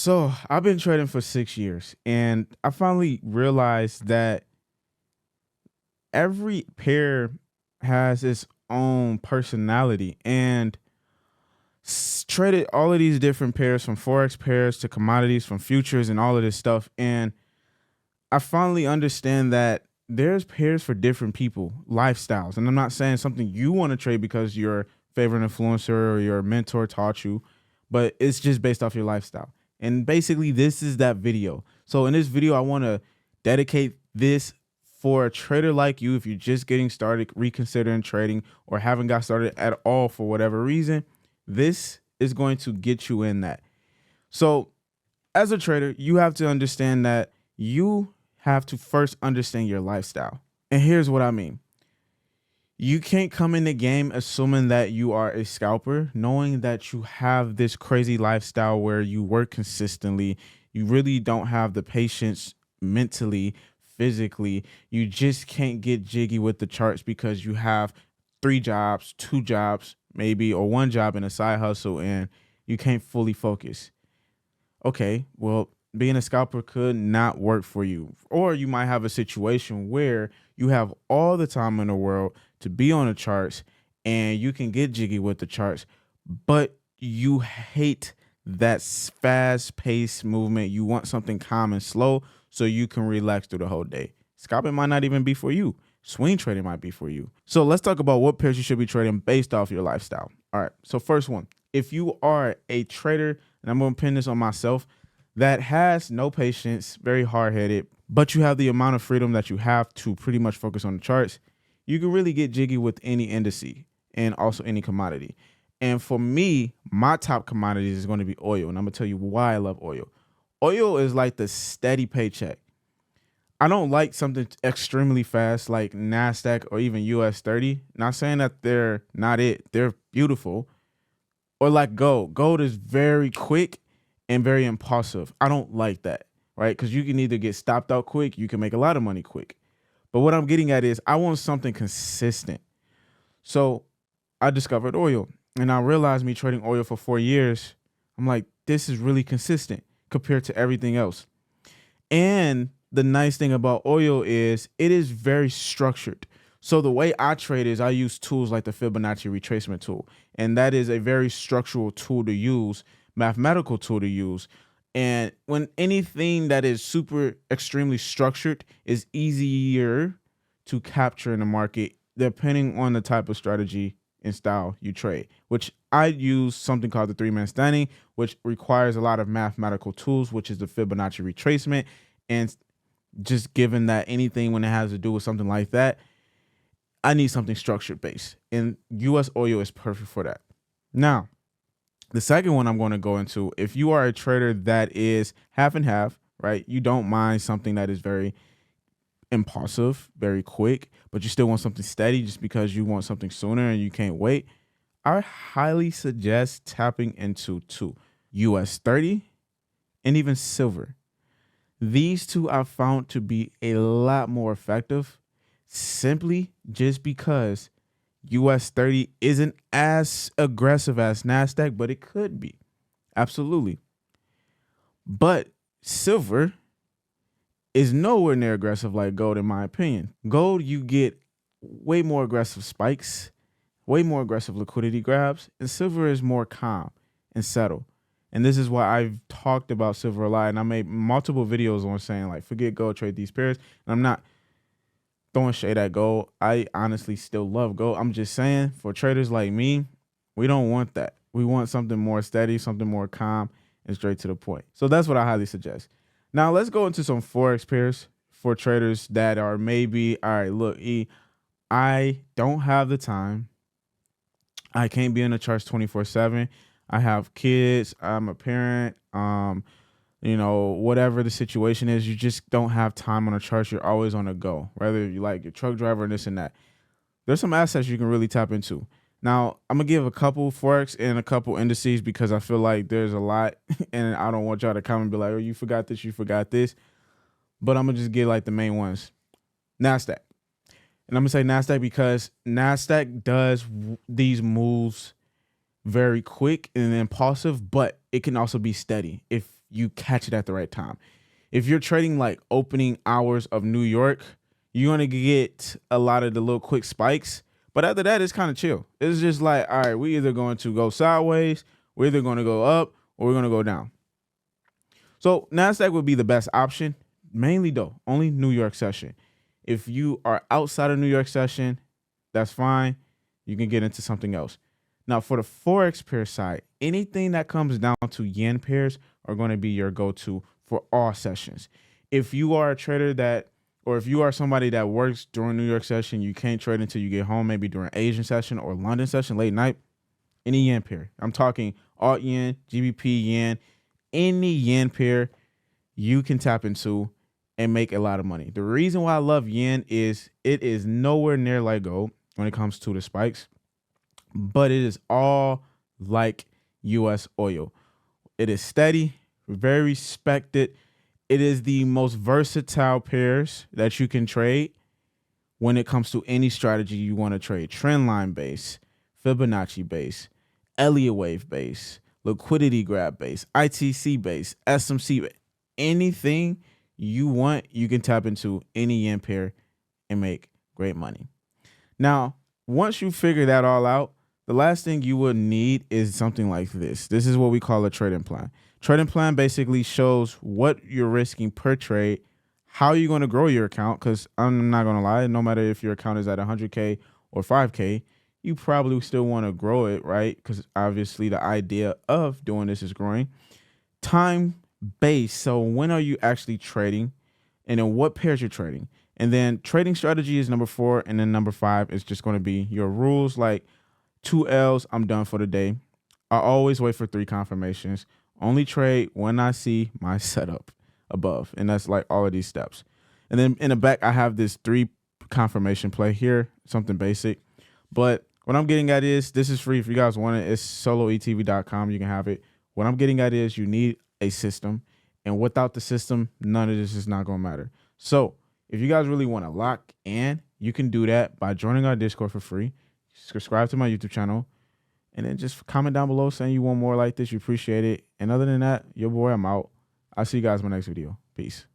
So I've been trading for 6 years, and I finally realized that every pair has its own personality. And traded all of these different pairs, from forex pairs to commodities, from futures, and all of this stuff. And I finally understand that there's pairs for different people, lifestyles. And I'm not saying something you want to trade because your favorite influencer or your mentor taught you, but it's just based off your lifestyle. And basically, this is that video. So in this video, I want to dedicate this for a trader like you. If you're just getting started, reconsidering trading, or haven't got started at all for whatever reason, this is going to get you in that. So as a trader, you have to understand that you have to first understand your lifestyle. And here's what I mean. You can't come in the game assuming that you are a scalper, knowing that you have this crazy lifestyle where you work consistently. You really don't have the patience mentally, physically. You just can't get jiggy with the charts because you have 3 jobs, 2 jobs, maybe, or 1 job and a side hustle, and you can't fully focus. Okay, well, being a scalper could not work for you. Or you might have a situation where you have all the time in the world to be on the charts and you can get jiggy with the charts, but you hate that fast paced movement. You want something calm and slow so you can relax through the whole day. Scalping might not even be for you. Swing trading might be for you. So let's talk about what pairs you should be trading based off your lifestyle. All right, so first one, if you are a trader, and I'm gonna pin this on myself, that has no patience, very hard-headed, but you have the amount of freedom that you have to pretty much focus on the charts, you can really get jiggy with any indice and also any commodity. And for me, my top commodities is going to be oil, and I'm gonna tell you why I love oil. Oil is like the steady paycheck. I don't like something extremely fast like NASDAQ or even US 30. Not saying that they're not it. They're beautiful. Or like gold. Gold is very quick and very impulsive. I don't like that, right? Because you can either get stopped out quick, you can make a lot of money quick. But what I'm getting at is I want something consistent. So I discovered oil, and I realized me trading oil for 4 years, I'm like, this is really consistent compared to everything else. And the nice thing about oil is it is very structured. So the way I trade is I use tools like the Fibonacci retracement tool. And that is a very structural tool to use, mathematical tool to use. And when anything that is super extremely structured is easier to capture in the market, depending on the type of strategy and style you trade, which I use something called the 3-man standing, which requires a lot of mathematical tools, which is the Fibonacci retracement. And just given that anything when it has to do with something like that, I need something structured based, and US oil is perfect for that. Now, the second one I'm going to go into, if you are a trader that is half and half, right? You don't mind something that is very impulsive, very quick, but you still want something steady just because you want something sooner and you can't wait. I highly suggest tapping into 2, US 30 and even silver. These 2 I found to be a lot more effective, simply just because US 30 isn't as aggressive as NASDAQ, but it could be. Absolutely. But silver is nowhere near aggressive like gold, in my opinion. Gold, you get way more aggressive spikes, way more aggressive liquidity grabs, and silver is more calm and settled. And this is why I've talked about silver a lot, and I made multiple videos on saying, like, forget gold, trade these pairs. And I'm not throwing shade at gold. I honestly still love gold. I'm just saying, for traders like me, we don't want that. We want something more steady, something more calm, and straight to the point. So that's what I highly suggest. Now let's go into some forex pairs for traders that are maybe, all right, look, I don't have the time. I can't be in the charts 24/7. I have kids. I'm a parent. Whatever the situation is, you just don't have time on a chart. You're always on the go, whether you like your truck driver and this and that. There's some assets you can really tap into. Now, I'm going to give a couple Forex and a couple indices because I feel like there's a lot and I don't want y'all to come and be like, oh, you forgot this, you forgot this. But I'm going to just get like the main ones. NASDAQ. And I'm going to say NASDAQ because NASDAQ does these moves very quick and impulsive, but it can also be steady. If you catch it at the right time. If you're trading like opening hours of New York, you're going to get a lot of the little quick spikes. But after that, it's kind of chill. It's just like, all right, we're either going to go sideways, we're either going to go up, or we're going to go down. So NASDAQ would be the best option, mainly though, only New York session. If you are outside of New York session, that's fine. You can get into something else. Now, for the Forex pair side, anything that comes down to yen pairs are going to be your go-to for all sessions. If you are a trader that, or if you are somebody that works during New York session, you can't trade until you get home, maybe during Asian session or London session, late night, any yen pair. I'm talking alt yen, GBP yen, any yen pair you can tap into and make a lot of money. The reason why I love yen is it is nowhere near like gold when it comes to the spikes, but it is all like US oil. It is steady, very respected. It is the most versatile pairs that you can trade when it comes to any strategy you want to trade. Trendline base, Fibonacci base, Elliott wave base, liquidity grab base, ITC base, SMC base. Anything you want, you can tap into any yen pair and make great money. Now, once you figure that all out, the last thing you would need is something like this. This is what we call a trading plan. Trading plan basically shows what you're risking per trade, how you're going to grow your account, because I'm not going to lie, no matter if your account is at 100K or 5K, you probably still want to grow it, right? Because obviously the idea of doing this is growing. Time based. So when are you actually trading, and then what pairs you're trading? And then trading strategy is number 4. And then number 5 is just going to be your rules, like 2 L's, I'm done for the day. I always wait for 3 confirmations. Only trade when I see my setup above. And that's like all of these steps. And then in the back, I have this 3 confirmation play here, something basic. But what I'm getting at is, this is free if you guys want it. It's soloetv.com. You can have it. What I'm getting at is you need a system. And without the system, none of this is not going to matter. So if you guys really want to lock in, you can do that by joining our Discord for free. Subscribe to my YouTube channel. And then just comment down below saying you want more like this. You appreciate it. And other than that, your boy, I'm out. I'll see you guys in my next video. Peace.